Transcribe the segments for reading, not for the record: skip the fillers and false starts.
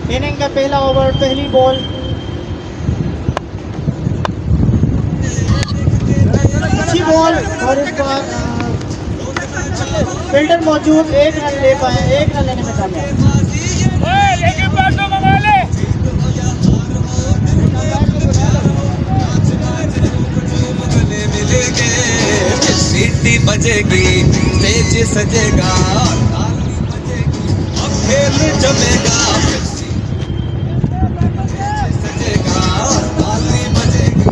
Inning का पहला over, पहली बॉल। अच्छी बॉल और इस बार फील्डर मौजूद, एक रन ले पाए, एक रन लेने में कामयाब। सीटी बजेगी, स्टेज सजेगा, अब खेल जमेगा, सजेगा, ताली बजेगी।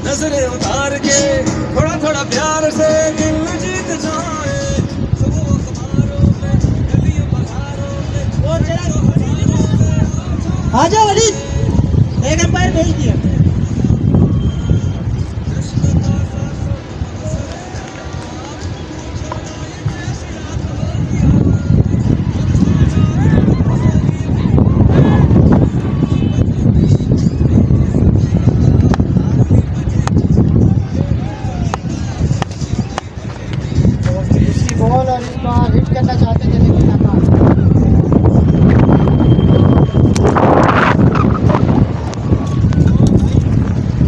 नजरें उतार के थोड़ा थोड़ा प्यार से दिल जीत जाए, आजा वलीद, एक अंपायर भेज दिया। बॉल और इस बार हिट करना चाहते थे लेकिन नाकाम।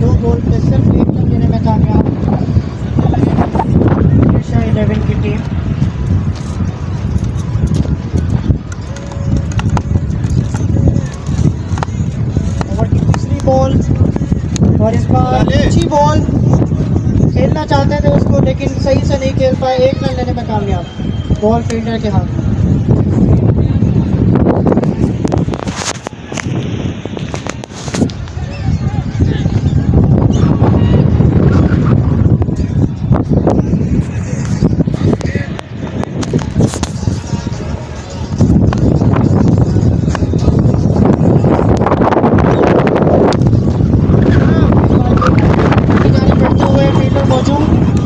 दो बॉल पे सिर्फ एक रन लेने में कामयाब शेरशाह 11 की टीम। ओवर की दूसरी बॉल और इस बार अच्छी बॉल, खेलना चाहते थे उसको लेकिन सही से नहीं खेल पाए, एक रन लेने में कामयाब। बॉल फील्डर के हाथ में।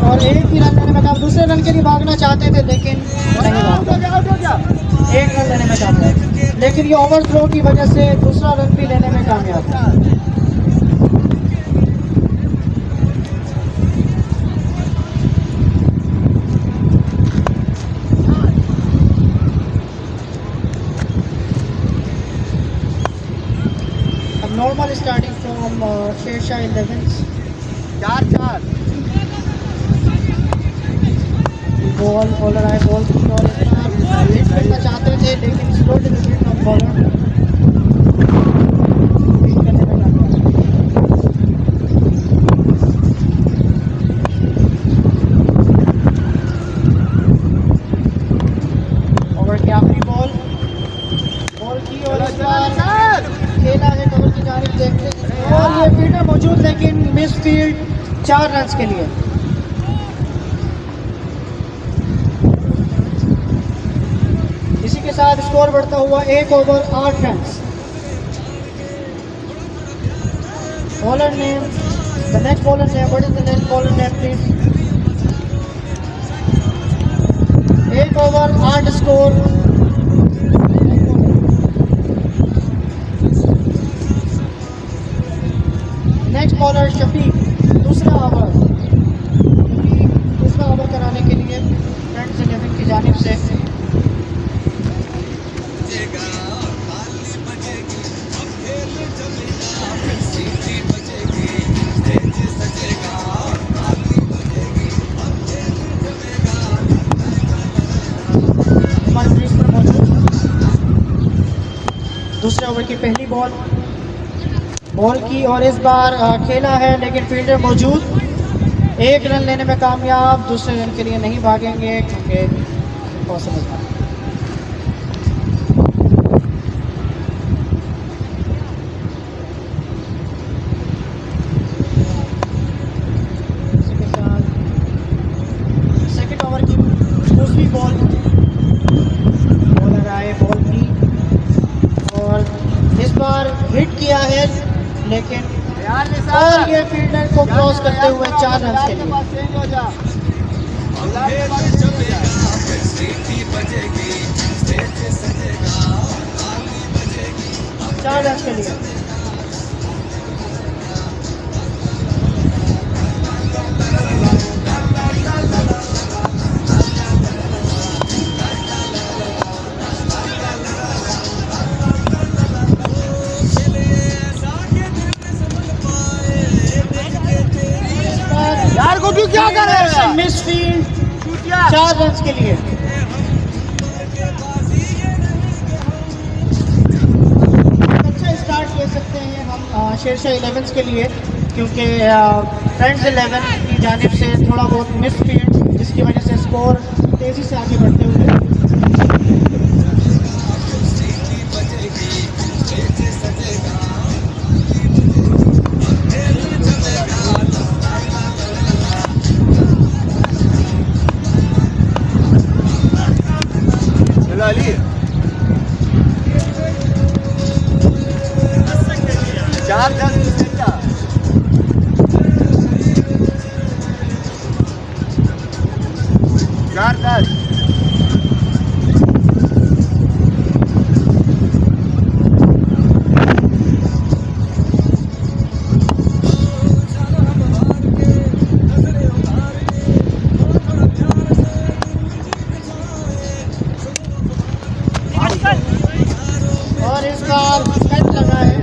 और एक ही रन लेने में कामयाब, दूसरे रन के लिए भागना चाहते थे लेकिन नहीं भाग पाए, एक रन लेने में कामयाब। लेकिन ये ओवर थ्रो की वजह से दूसरा रन भी लेने में कामयाब। अब normal starting from Shershah 11 4-4 ball, bowler आए, बॉल की और हिट करना चाहते थे लेकिन slow delivery from bowler, hit करने में कामयाब। ओवर की आखिरी बॉल, बॉल की और इस बार खेला है कवर की जानिब देखते और ये फील्डर मौजूद लेकिन मिस फील्ड, 4 रन के लिए। इसी के साथ स्कोर बढ़ता हुआ 1 over 8 run. Bowler name, the next bowler name, what is the next bowler name please? 1 over 8 score. Next bowler Shafiq, दूसरा ओवर कराने के लिए फ्रेंड्स 11 की जानिब से। दूसरे ओवर की पहली बॉल की और इस बार खेला है लेकिन फील्डर मौजूद, एक रन लेने में कामयाब। दूसरे रन के लिए नहीं भागेंगे क्योंकि पॉसिबल था। इसी के साथ सेकंड ओवर की दूसरी हिट किया है, लेकिन और ये फील्डर को क्रॉस करते हुए 4 रन के लिए। चार रन के लिए। यार गुड्डू क्या कर रहे हैं? मिस फील्ड 4 रन के लिए। अच्छा स्टार्ट ले सकते हैं हम शेरशाह 11 के लिए, क्योंकि फ्रेंड्स 11 की जानिब से थोड़ा बहुत मिस फील्ड, जिसकी वजह से स्कोर तेज़ी से आगे बढ़ते हुए। अली 4-10 4-10 और इस बार कट लगा है।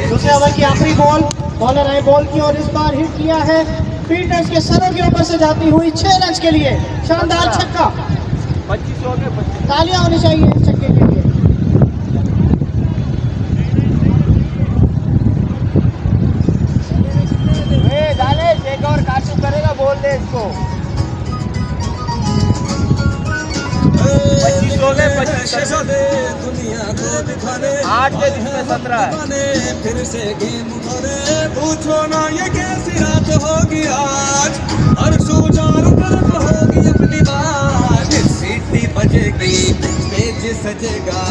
दूसरे ओवर की आखिरी बॉल, बॉलर आए बॉल की और इस बार हिट किया है फील्डर्स के सरों के ऊपर से जाती हुई 6 रन के लिए। शानदार छक्का, 25 हो गए। तालियां होनी चाहिए इस छक्के के लिए। एक और काशू करेगा, बोल दे इसको। 25 हो गए। 25 दुनिया को दिखाने 8 के जिसमें 17 है। फिर से गेम उठाने, पूछो ना ये कैसी रात होगी आज, हर सुचारू तरफ होगी अपनी बात। सीटी बजेगी, स्टेज सजेगा,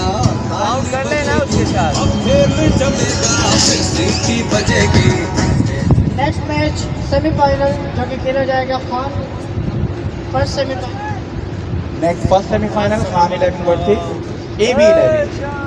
आउट कर लेना उसके साथ। अब खेल जमेगा, फिर सीटी बजेगी। नेक्स्ट मैच सेमीफाइनल जो कि खेला जाएगा Khan first semifinal. Next first semifinal Khan 11 versus AB 11।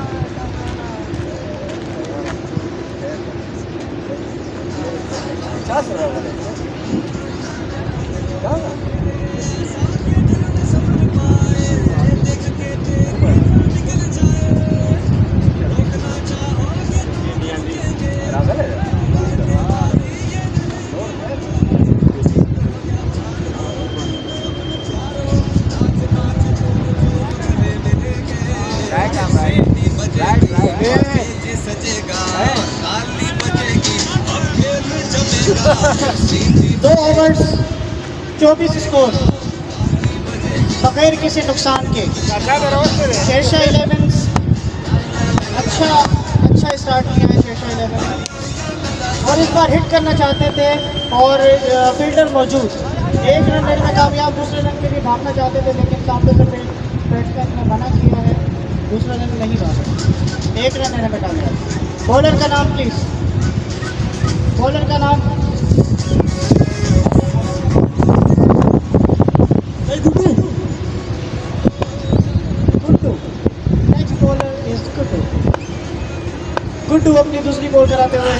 दो ओवर्स 24 स्कोर बगैर किसी नुकसान के। शेरशाह 11 अच्छा स्टार्ट किया है शेरशाह 11 और इस बार हिट करना चाहते थे और फील्डर मौजूद। एक रन लेने में कामयाब, दूसरे रन के लिए भागना चाहते थे, लेकिन सामने से बैट्समैन ने मना किया है, दूसरा रन नहीं भागा। एक रन लेने में कामयाब। बॉलर का नाम प्लीज, बॉलर का नाम। गुड्डू अपनी दूसरी बॉल कराते हुए।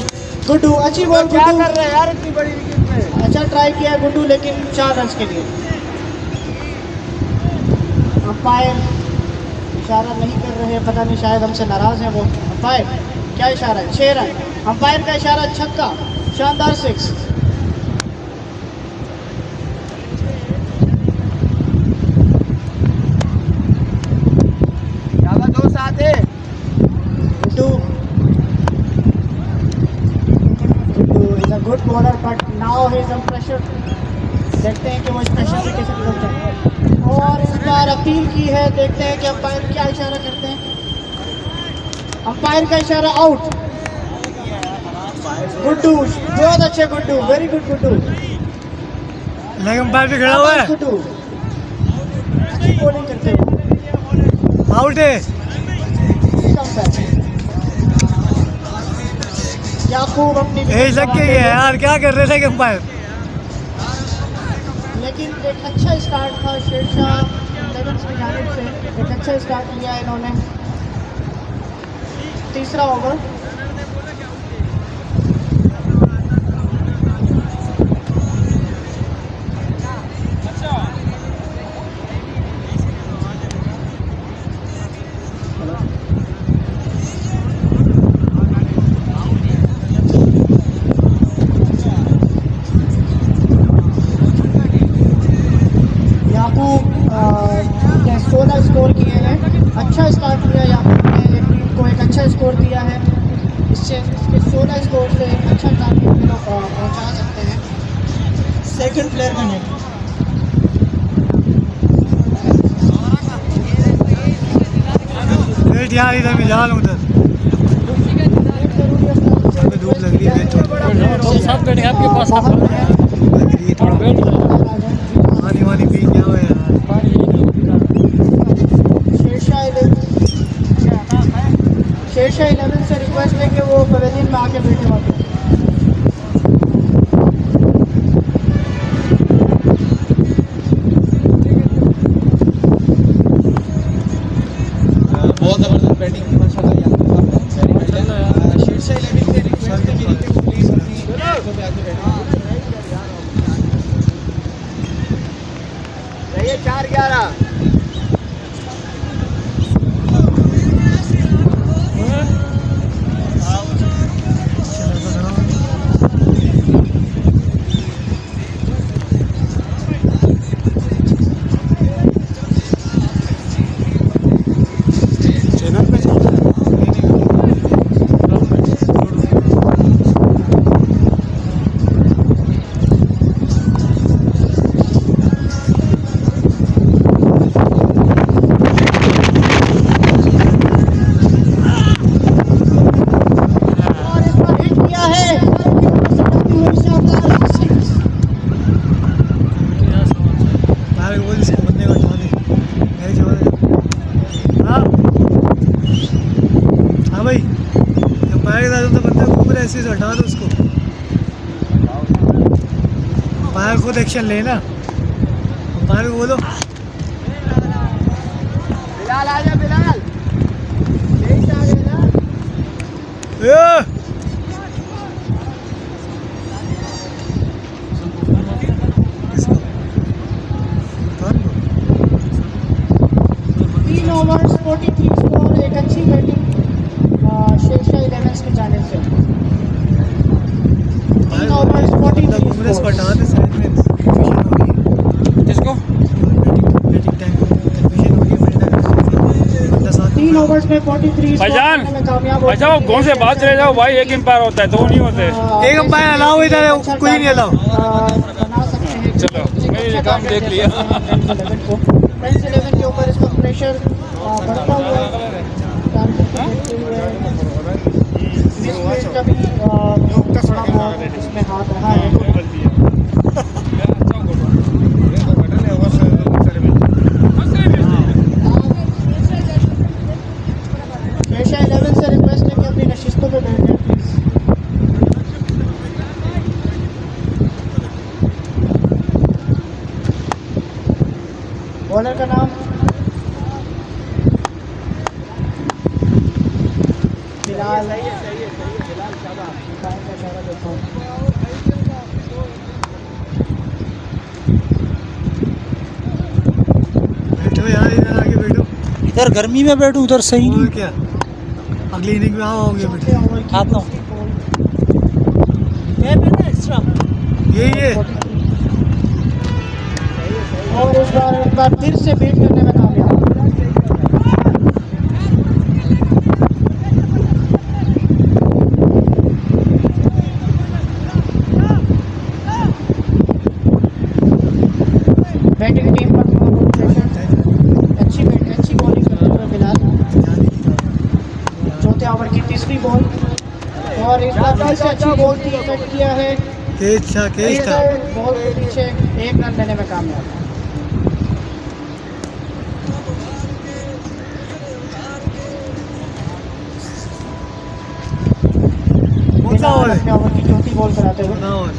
गुड्डू अच्छी बॉल। क्या कर रहे हैं यार इतनी बड़ी विकेट में? अच्छा ट्राई किया गुड्डू, लेकिन 4 रन के लिए। अंपायर इशारा नहीं कर रहे, पता नहीं शायद हमसे नाराज है वो। अंपायर क्या इशारा है? 6 रन। अंपायर का इशारा छक्का, शानदार 6। दो साथ है। Guddu is a good bowler, but now he is under pressure. देखते हैं कि वो इस प्रेशर से कैसे निकलते हैं। और इस बार अपील की है, देखते हैं कि अंपायर क्या इशारा करते हैं। अंपायर का इशारा आउट। गुड्डू, बहुत अच्छे Guddu, very good Guddu. Leg umpire भी खड़ा हुआ है, गुड्डू अच्छी बॉलिंग करते हो। आउट है। याकूब अपनी एज लग के गया यार, क्या कर रहे थे अंपायर। लेकिन एक अच्छा स्टार्ट था शेरशाह इलेवेंस की जानिब से, एक अच्छा स्टार्ट लिया इन्होंने। तीसरा ओवर, याकूब ने 16 स्कोर किए हैं। अच्छा स्टार्ट किया याकूब ने, टीम को एक अच्छा स्कोर दिया है। इससे इसके 16 स्कोर से एक अच्छा टारगेट में लोग पहुंचा सकते हैं। सेकंड प्लेयर का नेम वेट यार, इधर मैं जा लूँ उधर, धूप लग रही है, सब बैठे आपके पास धूप लग रही है थोड़ा, पानी वानी पी क्या हुआ यार। शेरशाह 11 से रिक्वेस्ट है कि वो पवेलियन में आके बैठे वापस। बहुत ज़बरदस्त बैटिंग की माशाल्लाह याकूब साहब ने। शेरशाह 11 से रिक्वेस्ट है मेरी कि प्लीज़ अपनी जगह पे आके बैठें। ये 4-11 ऐसे से हटा दो उसको, अंपायर खुद एक्शन लेना, अंपायर को बोलो बिलाल आजा, बिलाल यही आ गए ना। तीन ओवर्स 43 स्कोर, एक अच्छी बैटिंग शेरशाह 11 की जानिब से। 3 ओवर्स 43 इसको हटा दे, साइड में कंफ्यूजन हो गई, इसको बैटिंग टाइम कंफ्यूजन हो गई, फील्डर 3 ओवर्स में 43 भाईजान, में कामयाब हो अच्छा वो कौन से बात चले जाओ भाई, एक एम्पायर होता है, दो नहीं होते। एक अंपायर अलाउ इधर, कोई नहीं अलाउ। बना सकते हैं। चलो मैं ये काम देख लिया। 11 के ऊपर इसका प्रेशर बढ़ता हुआ है। टारगेट को देखते हुए मिसमैच का भी थोड़ा बहुत इसमें हाथ रहा है। शेरशाह 11 से रिक्वेस्ट है कि अपनी नशिस्तों पे बैठ जाए प्लीज। बॉलर का नाम बिलाल। बैठो यार, इधर आके बैठो, इधर गर्मी में बैठूं, उधर सही और क्या, अगली इनिंग में आओगे बेटे, आता हूँ। यही है। और इस बार फिर से बीट करने में कामयाब। बॉल और इस बार फिर से अच्छी बॉल थी, सेट किया है केज था बॉल के पीछे, 1 रन लेने में कामयाब। कौन सा ओवर है? अपने ओवर की चौथी बॉल कराते हुए, ना ओवर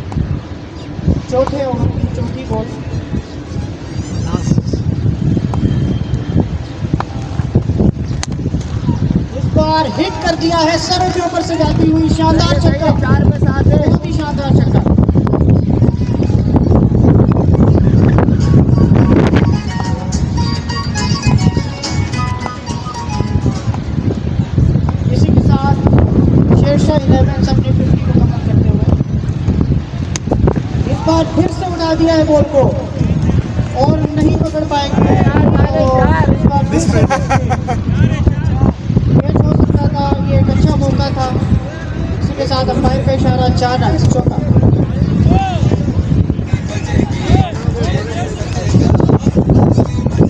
चौथे ओवर की चौथी बॉल। इस बार हिट कर दिया है, सरों के ऊपर से जाती हुई शानदार छक्का, 4 में 7 है, बहुत ही शानदार छक्का। इसी के साथ शेरशाह 11 अपनी 50 को कवर करते हुए इस बार फिर से उड़ा दिया है बॉल को और नहीं पकड़ पाएंगे। और इस बार फिर से कैच हो सकता था, ये एक अच्छा मौका था। इसी के साथ अंपायर का इशारा, 4 रन, चौका।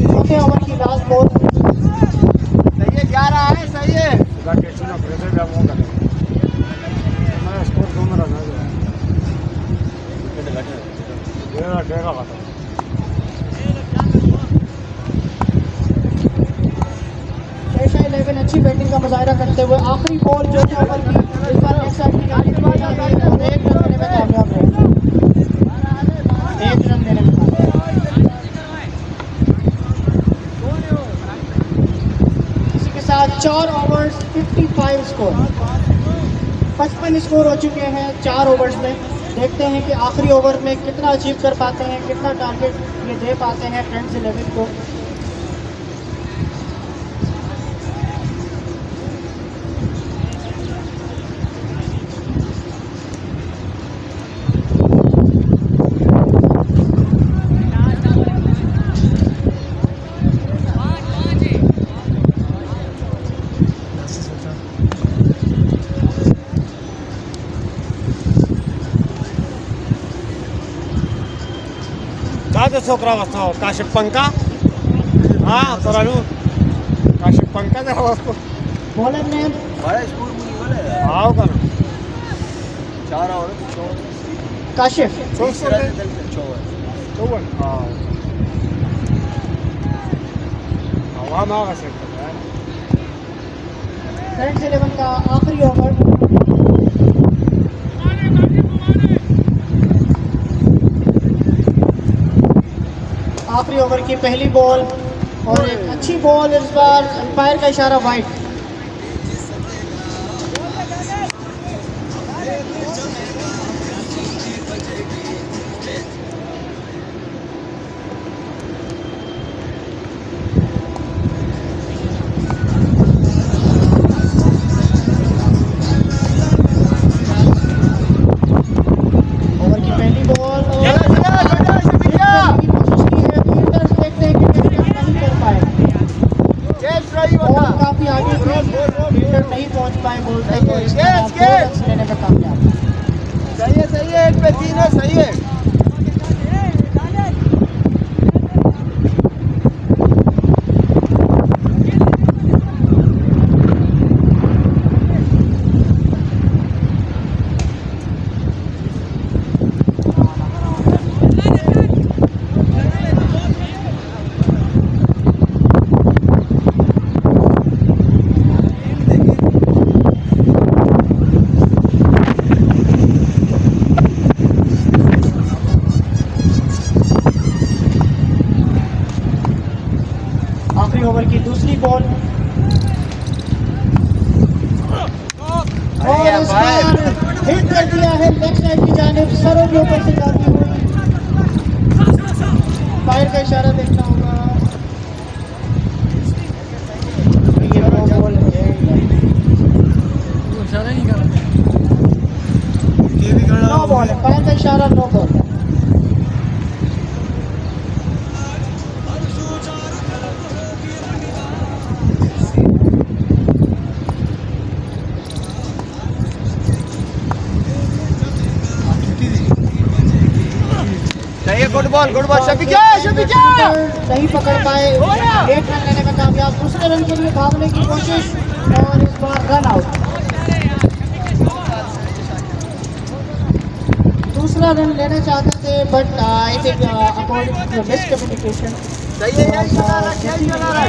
चौथे ओवर की लास्ट बॉल, सही है, जा रहा है, सही है। शेरशाह 11 अच्छी बैटिंग का मुजाहिरा करते हुए आखिरी बॉल चौथे ओवर की इस बार लेग साइड की जाने पर है और 1 रन देने में कामयाब रहे। 1 रन देने में कामयाब। इसी के साथ 4 ओवर्स 55 स्कोर, 55 स्कोर हो चुके हैं 4 ओवर्स में। देखते हैं कि आखिरी ओवर में कितना अचीव कर पाते हैं, कितना टारगेट ये दे पाते हैं फ्रेंड्स 11 को। Cada sokra wasta Kashif Panka. हाँ तरालू Kashif Panka जरा वस्तो. बॉलर ने बड़ा स्कोर मुझे बोले. हाँ का ना. 4 ओवर काशिफ 54. हाँ. हवा में आ सकता है. फ्रेंड्स 11 का आखिरी ओवर। आखिरी ओवर की पहली बॉल और एक अच्छी बॉल, इस बार अंपायर का इशारा वाइड। ओवर की पहली बॉल और काफी आगे फील्डर नहीं पहुंच पाए बॉल तक और इसके बाद 2 रन लेने में कामयाब। सही है 1 पे 3 है सही है. आखिरी ओवर की दूसरी बॉल और इस बार हिट कर दिया है लेग साइड की जानिब, सरों के ऊपर से जाती हुई। फायर का इशारा देखना होगा। ये नो बॉल है, इशारा नहीं कर रहा. ये भी खड़ा नो बॉल है, फायर का इशारा नो बॉल है। गुड बॉल शफीका नहीं पकड़ पाए, 1 रन लेने में कामयाब। दूसरे रन के लिए भागने की कोशिश और इस बार रन आउट। 16 रन लेना चाहते थे, but I think according to miscommunication सही है, यही चला रहा, यही चला रहा।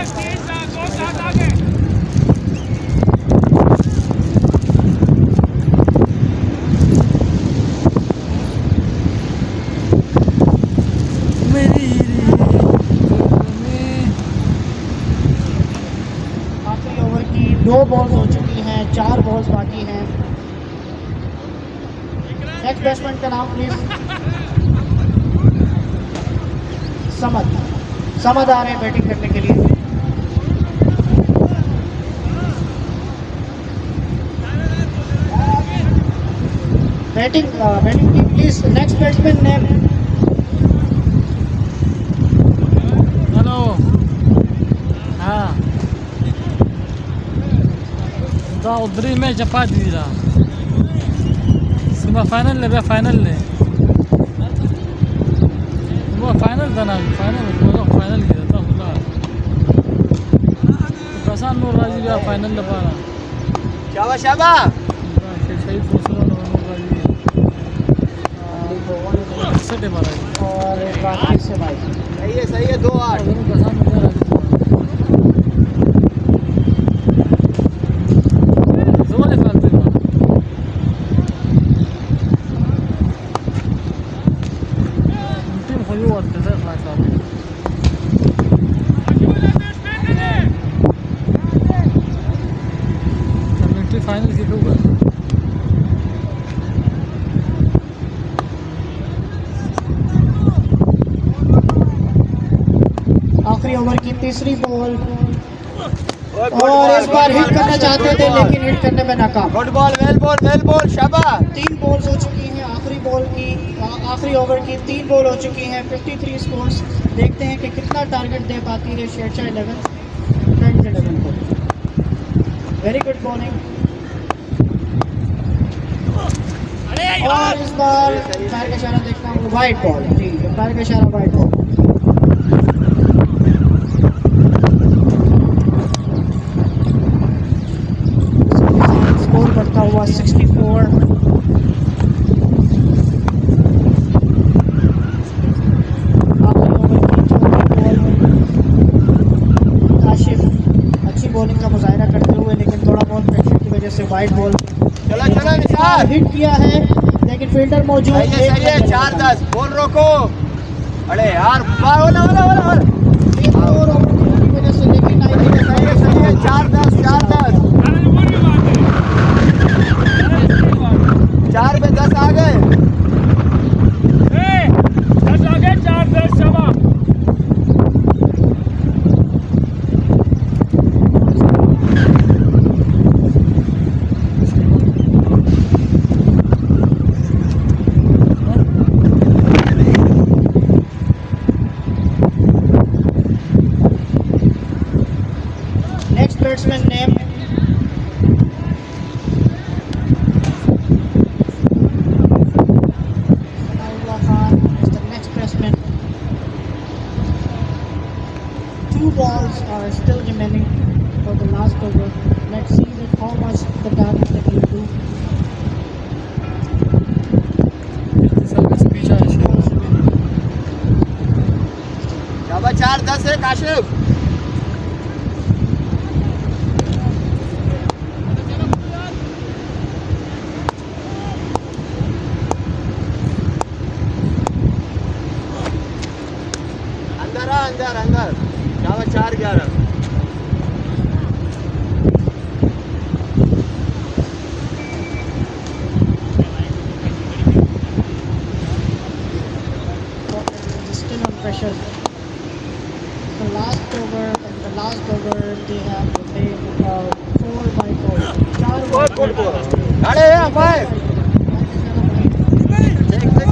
आखिरी ओवर की 2 बॉल्स हो चुकी हैं, 4 बॉल्स बाकी हैं। नेक्स्ट बैट्समैन का नाम प्लीज। समद आ रहे हैं बैटिंग करने के लिए। Batting team please. Next batsman name. Hello हाँ दा उधरी में जपा दीरा सिमा फाइनल ले फाइनल ले वो फाइनल था ना फाइनल किया था खुला प्रशांत नूर राजी भी फाइनल ले पा रहा शाबाश शाबाश। सही दूसरा नूर राजी सेटे मारा और एक बार फिर से भाई सही है 2-8। प्रशांत नूर राजी जोले फालतू टीम खोली वाटते सर क्लास कम्युनिटी फाइनल की होगा आखिरी ओवर की तीसरी बॉल और इस बार हिट करना चाहते थे लेकिन हिट करने में नाकाम। गुड बॉल, वेल बॉल शाबाश। 3 बॉल्स हो चुकी हैं आखिरी ओवर की 3 बॉल हो चुकी हैं। 53 स्कोर्स। देखते हैं कि कितना टारगेट दे पाती है शेरशाह 11 को। Very good bowling. और इस बार पैर का इशारा देखता हूँ वाइड बॉल। जी पैर का इशारा वाइड बॉल। स्कोर बढ़ता हुआ 64। काशिफ अच्छी बॉलिंग का मुजाहिरा करते हुए लेकिन थोड़ा बहुत प्रेशर की वजह से वाइड बॉल चला निसार। हिट किया है लेकिन फील्डर मौजूद। सही है 4-10। बॉल रोको। अरे यार वाला एक और opportunity की वजह से लेकिन आई थिंक सही है 4-10 4 पे 10 आ गए। Next batsman name balls are still remaining for the last over. Let's see with how much the damage they can do. शाबाश 4-10 है काशिफ। अंदर शाबाश 4-11। Still on pressure. The last over they have played 4-4. 4 अरे umpire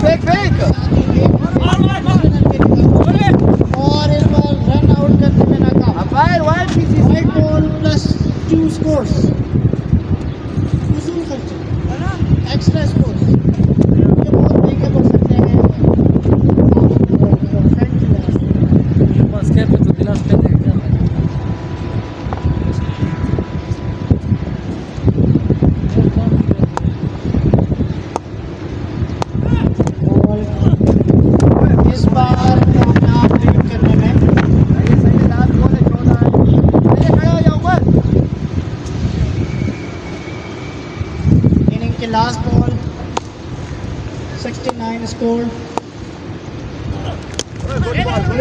fake और इस ball run out करने में नाकाम। Umpire wide wide ball plus 2 scores. फजूल खर्चे एक्स्ट्रा स्कोर्स ये बहुत महंगे पड़ सकते हैं फ्रेंड की वजह से। बस क्या पे तो गिलास पे देख क्या की लास्ट बॉल 69 स्कोर।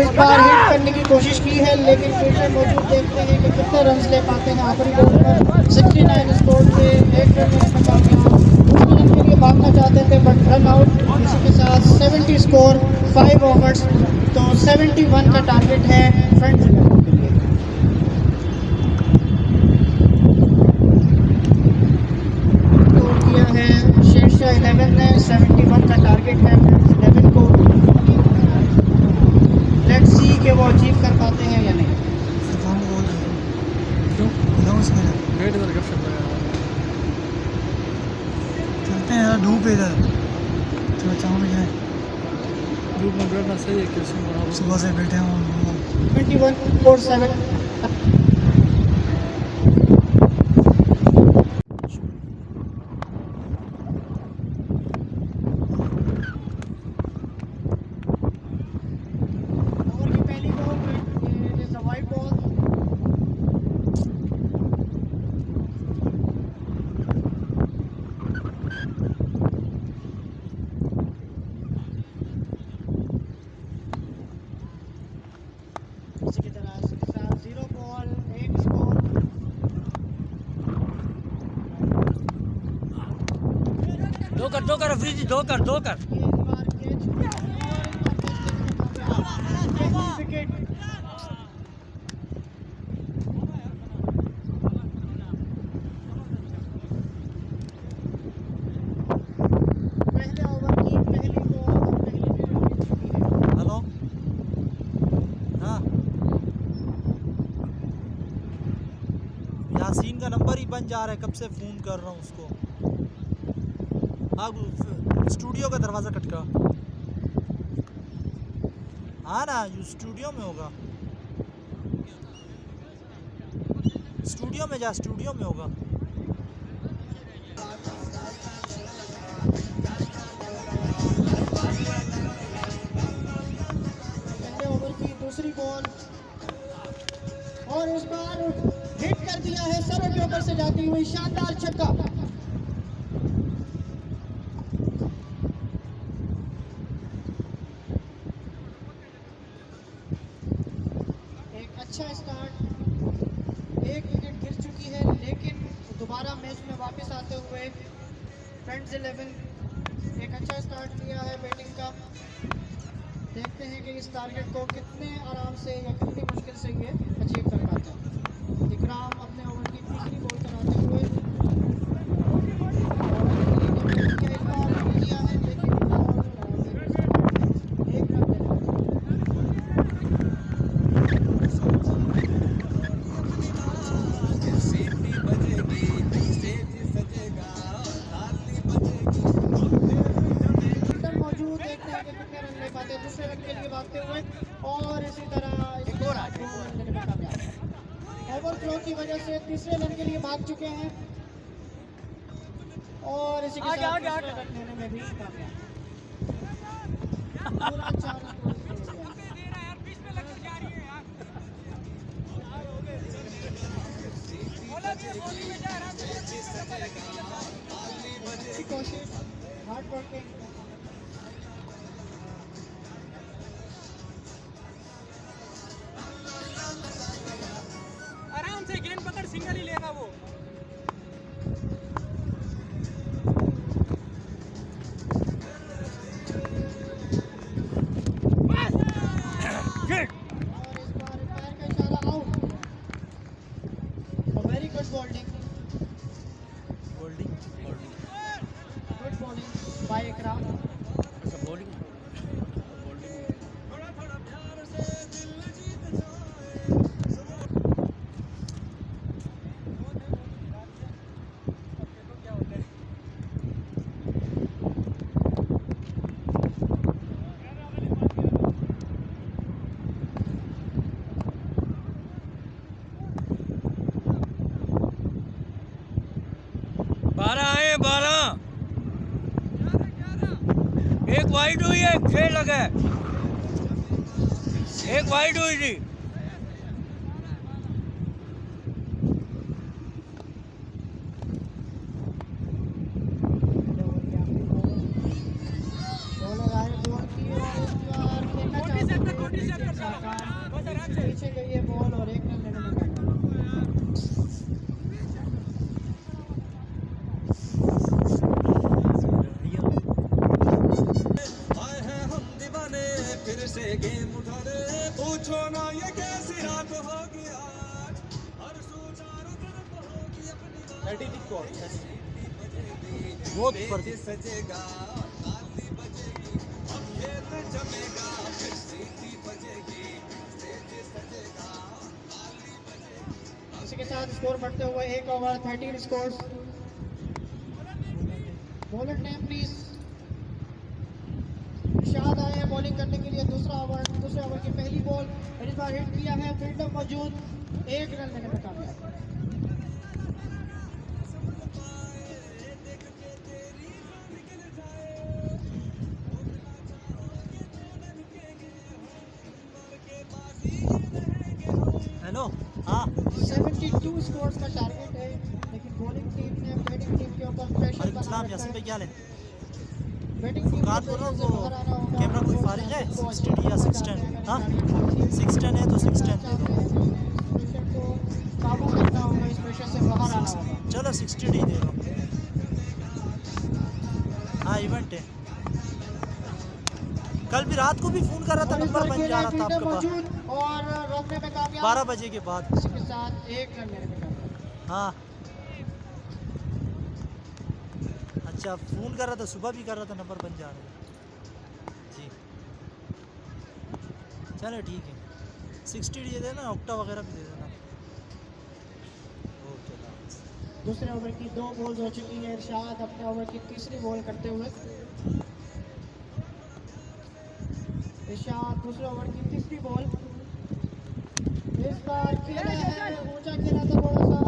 इस बार हिट करने की कोशिश की है लेकिन फील्डर मौजूद, देखते हैं कि कितने रन ले पाते हैं आखिरी बॉल पर। 69 स्कोर पे 1 रन लेने में कामयाब। दूसरे रन के लिए भागना चाहते थे बट रन आउट। इसी के साथ 70 स्कोर 5 ओवर्स, तो 71 का टारगेट है फ्रंट के लिए। स्कोर किया है शेरशाह 11 ने, 71 का टारगेट है फ्रंट 11 को। लेट्स सी कि वो अचीव कर पाते हैं या नहीं। काम बोल क्यों बताओ उसमें वेट इधर कब से लगा चलते हैं यार, धूप है इधर, थोड़ा चाँव में जाए। धूप में बैठना सही है क्यों बराबर सुबह से बैठे हैं 21-7। ओवर की पहली ball, it is a wide ball. इसी की तरह इसके साथ 0 बॉल 1 स्कोर। दो कर फ्रीजी दो कर ये इस बार कैच विकेट। पहले ओवर की पहली बॉल और पहली विकेट गिर चुकी है। हेलो, हाँ, यासीन का नंबर ही बंद जा रहा है, कब से फ़ोन कर रहा हूँ उसको। हाँ, स्टूडियो का दरवाज़ा खटका। हाँ ना, ये स्टूडियो में होगा, स्टूडियो में जा, स्टूडियो में होगा। पहले ओवर की दूसरी बॉल और इस बार हिट कर दिया है सरों के ऊपर से जाती हुई, शानदार छक्का। एक अच्छा स्टार्ट, 1 विकेट गिर चुकी है लेकिन दोबारा मैच में वापस आते हुए फ्रेंड्स 11 एक अच्छा स्टार्ट लिया है बैटिंग का। देखते हैं कि इस टारगेट को कितने आराम से या कितनी मुश्किल से ये अचीव कर पाते हैं। इकराम अपने ओवर की तीसरी बॉल कराते हुए किया है लेकिन एक रन सीटी बजेगी, स्टेज सजेगा, ताली बजेगी। मौजूद, देखते हैं कि कितने रन ले पाते हैं दूसरे रन के लिए भागते हुए। और इसी तरह ओवर फ्लो की वजह से तीसरे रन के लिए भाग चुके हैं और इसी के साथ तीसरे रन लेने में भी कामयाब। पूरा 4 स्कोर हो गया। अच्छी कोशिश, हार्ड वर्किंग। आराम से गेंद पकड़, सिंगल ही लेगा वो। और इस बार पैर का इशारा out. Very good bowling, good bowling bye इकराम। एक वाइड हुई है, 6 लगे, एक वाइड हुई थी। पीछे गई है बॉल और 1 रन लेने में कामयाब। आए हैं हम दीवाने फिर से गेम उठा रे पूछो ना ये कैसी रात होगी आज हर चारों तरफ होगी अपनी बात बहुत ऊपर स्टेज सजेगा ताली बजेगी अब खेल जमेगा फिर सीटी बजेगी स्टेज सजेगा ताली बजेगी। इसी के साथ स्कोर बढ़ते हुए 1 over 13 scores. Bowler name please. Irshad आए हैं बॉलिंग करने के लिए। दूसरे ओवर की पहली बॉल इस बार हिट किया है, फील्डर मौजूद, 1 रन लेने में कामयाब। हेलो हाँ 72 स्कोर्स का टारगेट है, लेकिन बॉलिंग टीम ने बैटिंग टीम के ऊपर प्रेशर वालेकुम बना सलाम रखा यासिन भाई, है। क्या हाल है? बैटिंग टीम कार को बोलो प्रेशर से वो बाहर आना होगा। कैमरा कोई फारिग है 60 या 610? हाँ 610 है तो 610 दे दो। प्रेशर को काबू करना होगा, इस प्रेशर से बाहर आना होगा। चलो 60 डी दे दो। हाँ इवेंट है। कल भी रात को भी फोन कर रहा था, और इस नंबर बार बन खेला जा है रहा था फील्डर आपके पास मौजूद और रोकने में कामयाब। 12 बजे के बाद। इसके साथ 1 रन लेने में कामयाब। हाँ अच्छा फ़ोन कर रहा था, सुबह भी कर रहा था, नंबर बन जा रहा है जी। चलो ठीक है 60 दे देना, ऑक्टा वगैरह भी दे देना। ओके अल्लाह। दूसरे ओवर की 2 बॉल्स हो चुकी है। इरशाद अपने ओवर की तीसरी बॉल करते हुए। इरशाद दूसरे ओवर की तीसरी बॉल। इस बार खेला है, ऊंचा खेला था थोड़ा सा,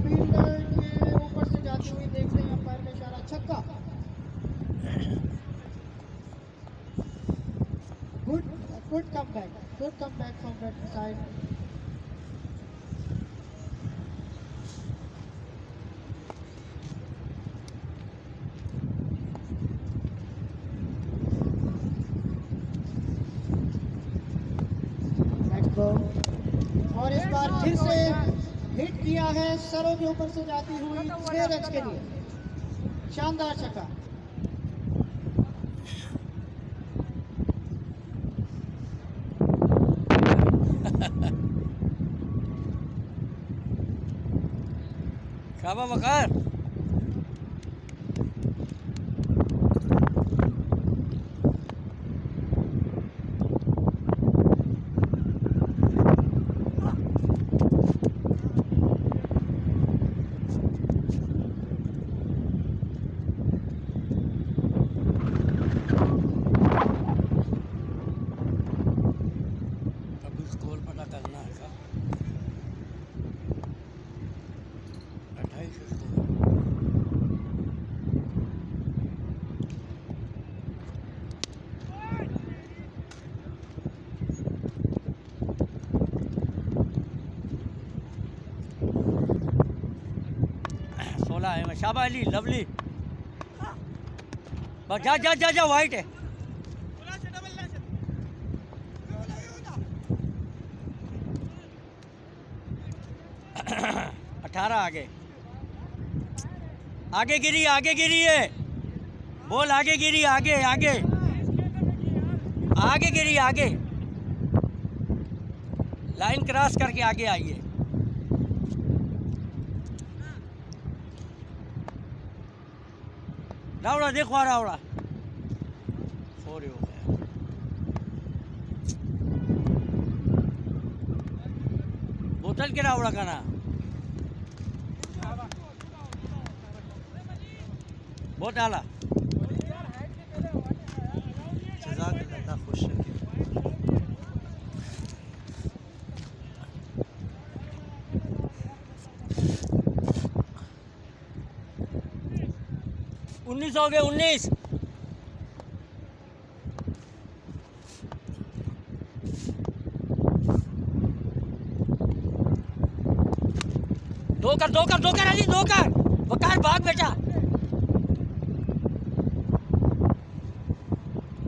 फील्डर के ऊपर से जाती हुई देखते हैं अंपायर का इशारा, छक्का। Good come back from that side. और इस बार फिर से हिट किया है, सरों के ऊपर से जाती हुई 6 रन के लिए, शानदार छक्का। शाबाश वकार। अभी स्कोर पता करना है का 28 स्कोर। सोलह है। शाबाश अली, लवली। बस जा जा जा जा, वाइट है। 18 आगे आगे गिरी है बॉल, आगे गिरी, आगे गिरी, आगे लाइन क्रॉस करके आगे आई है। रावड़ा देखो, रावड़ा सॉरी हो गया। बोतल के रावड़ा का ना बहुत आला। जज़ाकल्लाह, खुश रखिए। उन्नीस हो गए, 19। दो कर अली, 2 कर। वकार भाग बेटा।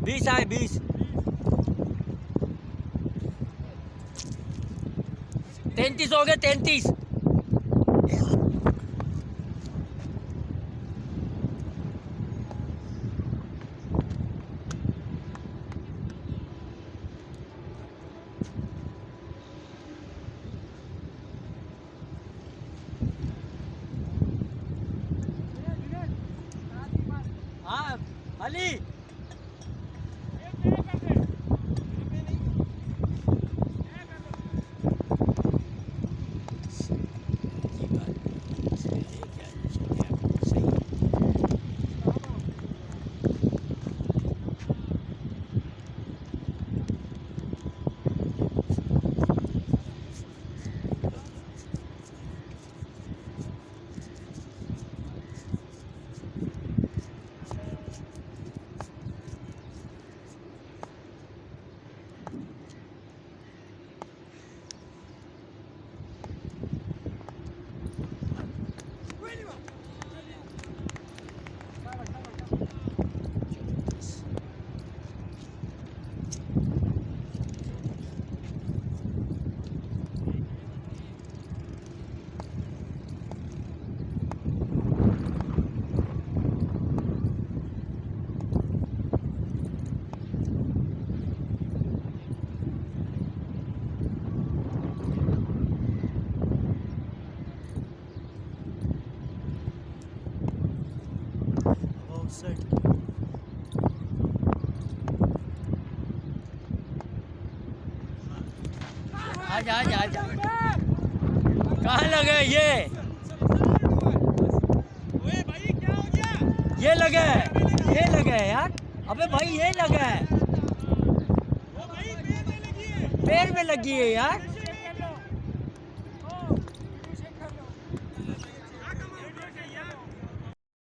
20 आए, 20। 33 हो गए 33। हाँ अली सेट आजा आजा आजा। कहाँ लगे ये लगे यार। अबे भाई ये लगे पैर में लगी है यार।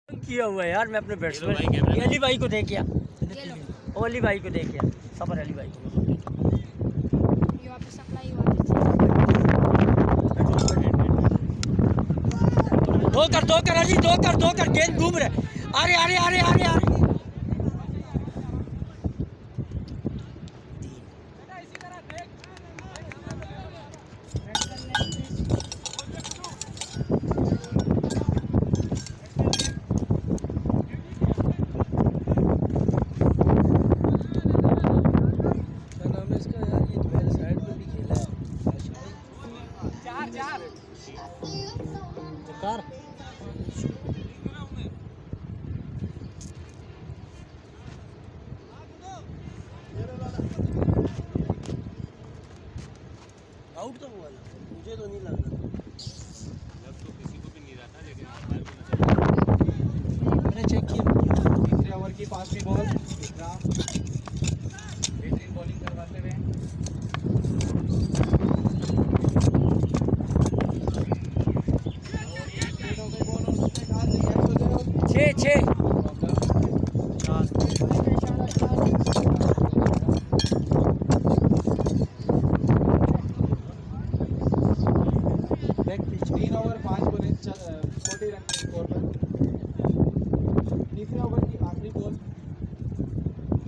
किया हुआ है यार मैं अपने बैट्समैन अली भाई को देख गया। ओ अली भाई को देख गया सफर अली भाई को। दो कर अली दो कर गेंद घूम रहे। अरे आउट तो हुआ ना, मुझे तो नहीं लग रहा। मैंने चेक किया तीसरे ओवर की 5वीं बॉल बेहतरीन बॉलिंग करवाते हुए। छः तीसरे ओवर की आखिरी बॉल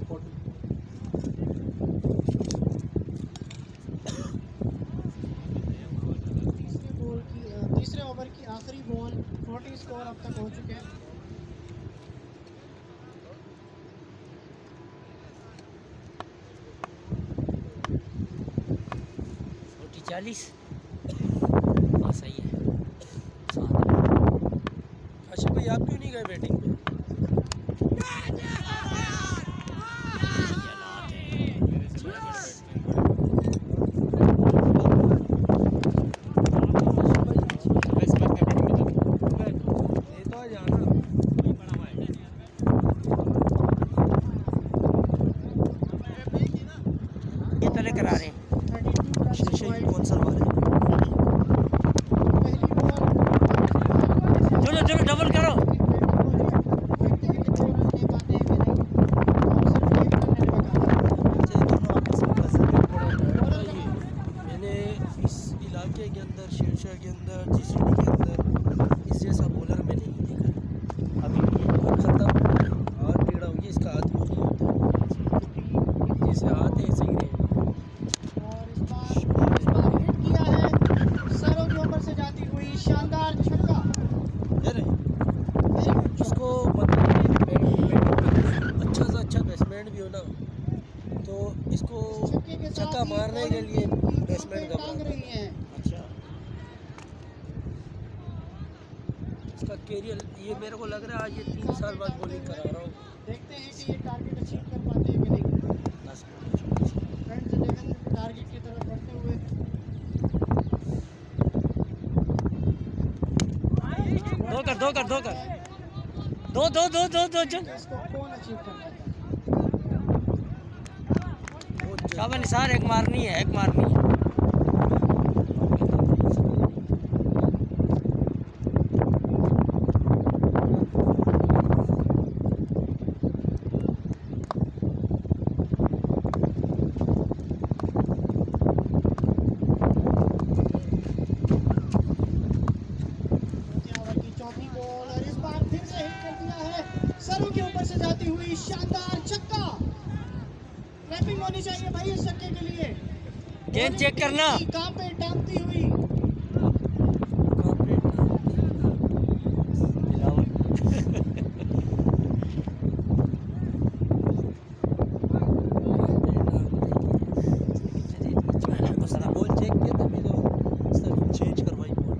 40। तीसरे ओवर की आखिरी बॉल 40 स्कोर अब तक हो चुके हैं। छोटी 40 सही है। अच्छा भाई आप क्यों नहीं गए बैटिंग पे? ये तले करा रहे हैं। कौन सा बार है? चलो डबल करो। ये 3 साल बाद बॉलिंग करा रहा हूँ। देखते हैं कि ये टारगेट अचीव कर पाते हैं कि नहीं। फ्रेंड्स 11 टारगेट की तरफ बढ़ते हुए दो कर दो चल। इसको कौन अचीव कर पाता है। शाबाश निसार, एक मारनी है। चौथी बॉल और इस बार फिर से हिट कर दिया है। सरों के ऊपर से जाती हुई शानदार छक्का। क्लैपिंग होनी चाहिए भाई इस छक्के के लिए। गेंद चेक करना। कहाँ पे टांगती हुई। बॉल चेक किया था मैं तो सर चेंज करवाई बॉल।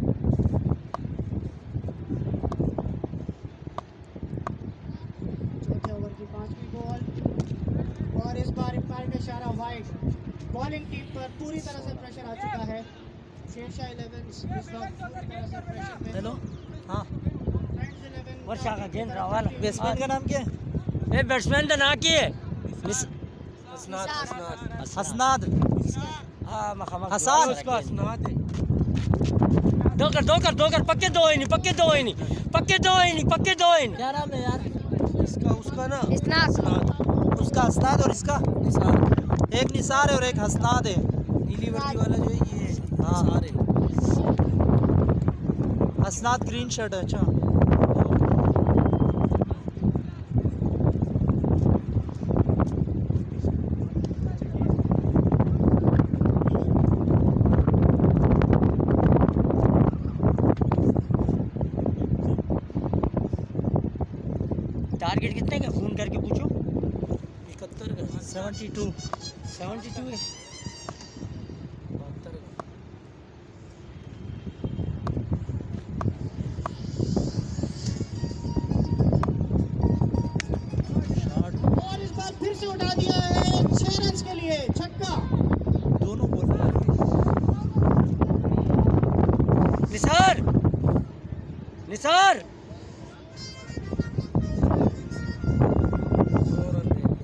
चौथे ओवर की 5वीं बॉल और इस बार अंपायर का इशारा वाइड। बॉलिंग टीम पर पूरी तरह से प्रेशर आ चुका है। शेरशाह 11 इस वक्त पूरी तरह से प्रेशर में। हेलो हाँ फ्रेंड्स 11 वर्षा का गेंद रावल। बैट्समैन का नाम क्या है? ए बैट्समैन का ना की है हसनाद हाँ हसन उसका हसनाद है। दो कर पक्के दो ही नहीं। क्या नाम है यार इसका? उसका ना इस्नाद। उसका हसनाद और इसका निसार। एक निसार है और एक हसनाद है। नीली वर्दी वाला जो है ये हाँ निसार है। हसनाद ग्रीन शर्ट है। अच्छा टारगेट कितने का फोन करके पूछो। 71 का 72 है। 72 का। और इस बार फिर से उठा दिया है 6 रन के लिए छक्का। दोनों बॉल में निसार 2 रन दे दिया।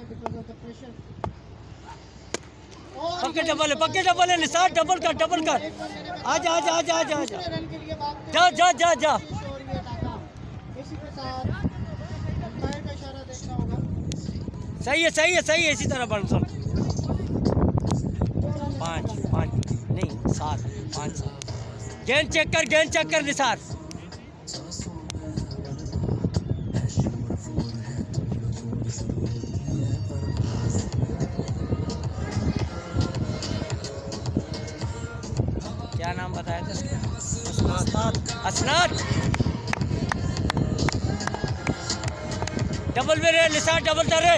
because of the pressure। पक्के डबल है निसार। डबल कर आजा दूसरे रन के लिए भागते जा और ये नाकाम। इसी के साथ अंपायर का इशारा देखना होगा। सही है इसी तरह बन सब। 5 नहीं 7 गेंद चेक कर निसार। क्या नाम बताया था इसका? हसनाद। डबल में रे निसार। डबल था रे।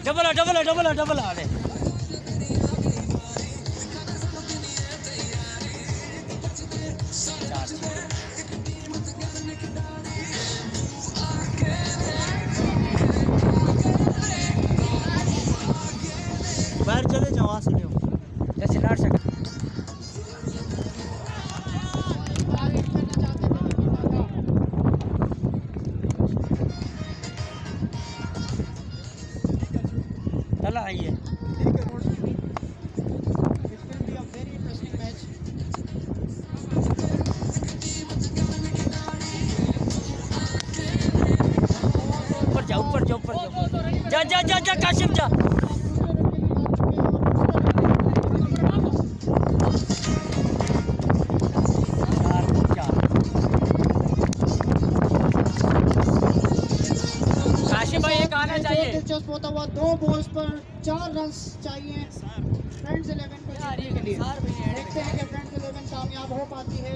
डबल आ रे। बाहर चले जाओ वहाँ से ले जैसे लाड़ सके। बाहर हिट करना चाहते थे लेकिन नाकाम। चला आइए। It will be a very interesting match। ऊपर जा काशिफ जा। काशिफ भाई एक आना चाहिए। दिलचस्प होता हुआ 2 बॉल्स पर 4 रन चाहिए फ्रेंड्स 11 को जीतने के लिए। देखते हैं कि फ्रेंड्स 11 कामयाब हो पाती है